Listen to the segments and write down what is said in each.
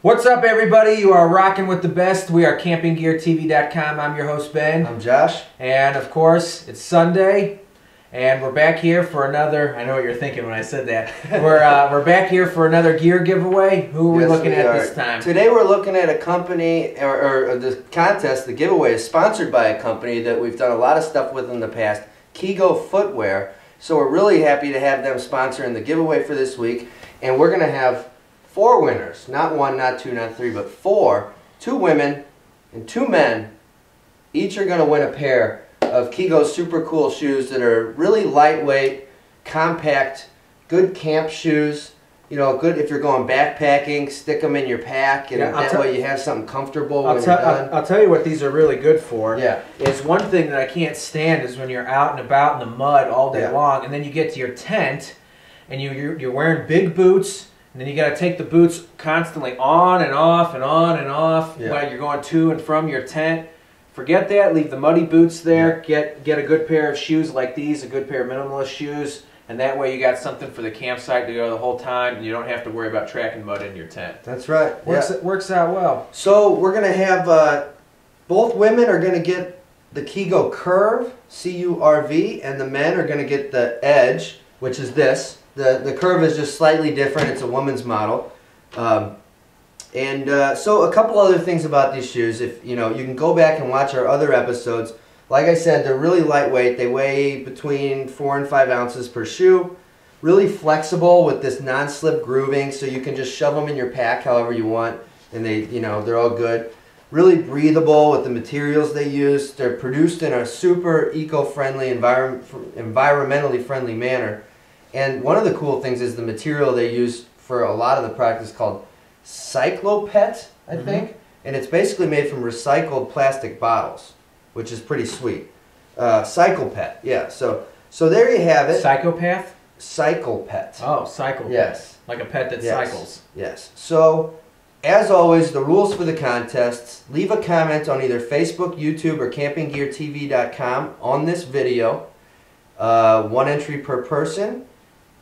What's up, everybody? You are rocking with the best. We are CampingGearTV.com. I'm your host, Ben. I'm Josh. And, of course, it's Sunday, and we're back here for another... I know what you're thinking when I said that. We're back here for another gear giveaway. Who are we looking at this time? Today we're looking at a company, or the contest, the giveaway is sponsored by a company that we've done a lot of stuff with in the past, Kego Footwear. So we're really happy to have them sponsoring the giveaway for this week. And we're going to have 4 winners. Not 1, not 2, not 3, but 4. 2 women and 2 men. Each are going to win a pair of Kego super cool shoes that are really lightweight, compact, good camp shoes. You know, good if you're going backpacking, stick them in your pack, and that way you have something comfortable when you're done. I'll tell you what these are really good for. Yeah. Is one thing that I can't stand is when you're out and about in the mud all day long, and then you get to your tent, and you're wearing big boots, and then you got to take the boots constantly on and off and on and off while you're going to and from your tent. Forget that. Leave the muddy boots there. Get a good pair of shoes like these, a good pair of minimalist shoes. And that way you got something for the campsite to go the whole time, and you don't have to worry about tracking mud in your tent. That's right. Works out well. So we're going to have, both women are going to get the Kego Curve, C-U-R-V, and the men are going to get the Edge, which is this. The Curve is just slightly different. It's a woman's model. So a couple other things about these shoes. If you can go back and watch our other episodes. Like I said, they're really lightweight. They weigh between 4 and 5 ounces per shoe. Really flexible with this non-slip grooving, so you can just shove them in your pack however you want, and they're all good. Really breathable with the materials they use. They're produced in a super eco-friendly, environmentally friendly manner. And one of the cool things is the material they use for a lot of the product is called Cyclopet, I think, and it's basically made from recycled plastic bottles, which is pretty sweet. Cyclopet, yeah. So there you have it. Psychopath? Cyclopet. Oh, Cyclopet. Yes. Like a pet that cycles. Yes. So, as always, the rules for the contests: leave a comment on either Facebook, YouTube, or CampingGearTV.com on this video. 1 entry per person,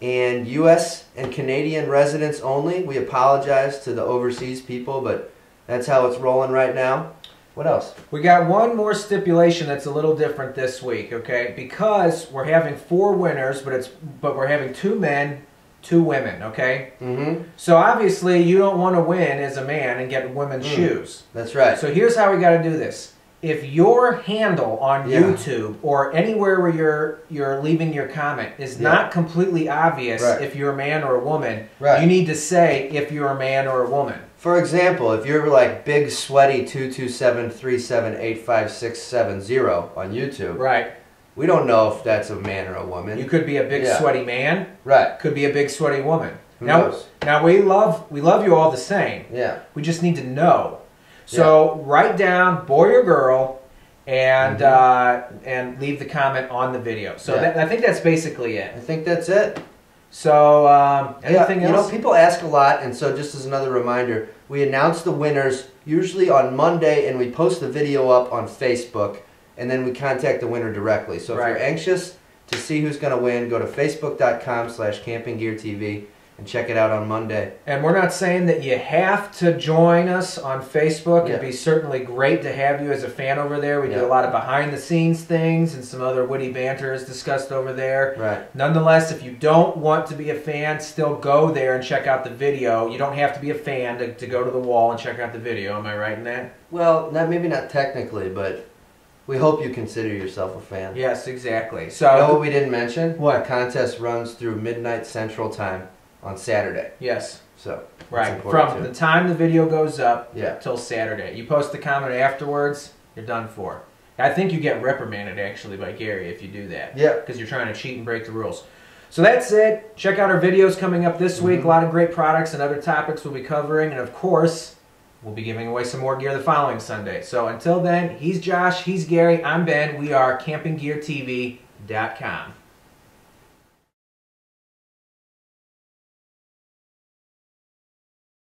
and U.S. and Canadian residents only. We apologize to the overseas people, but that's how it's rolling right now. What else? We got one more stipulation that's a little different this week, okay? Because we're having 4 winners, but we're having 2 men, 2 women, okay? So obviously you don't want to win as a man and get women's shoes. That's right. So here's how we got to do this. If your handle on YouTube or anywhere where you're leaving your comment is not completely obvious if you're a man or a woman, you need to say if you're a man or a woman. For example, if you're like Big Sweaty 22737856670 on YouTube, we don't know if that's a man or a woman. You could be a big sweaty man. Could be a big sweaty woman. Who knows? Now we love you all the same. We just need to know. So write down boy or girl, and leave the comment on the video. So I think that's basically it. I think that's it. So anything else? People ask a lot, and so just as another reminder, we announce the winners usually on Monday, and we post the video up on Facebook, and then we contact the winner directly. So if you're anxious to see who's going to win, go to facebook.com/CampingGearTV. and check it out on Monday. And we're not saying that you have to join us on Facebook. It'd be certainly great to have you as a fan over there. We do a lot of behind-the-scenes things, and some other witty banter is discussed over there. Nonetheless, if you don't want to be a fan, still go there and check out the video. You don't have to be a fan to go to the wall and check out the video. Am I right in that? Well, maybe not technically, but we hope you consider yourself a fan. Yes, exactly. So, you know what we didn't mention? What? The contest runs through midnight Central Time on Saturday. Yes. So from the time the video goes up till Saturday. You post the comment afterwards, you're done for. I think you get reprimanded actually by Gary if you do that. Because you're trying to cheat and break the rules. So that's it. Check out our videos coming up this week. A lot of great products and other topics we'll be covering. And of course, we'll be giving away some more gear the following Sunday. So until then, he's Josh, he's Gary, I'm Ben. We are CampingGearTV.com.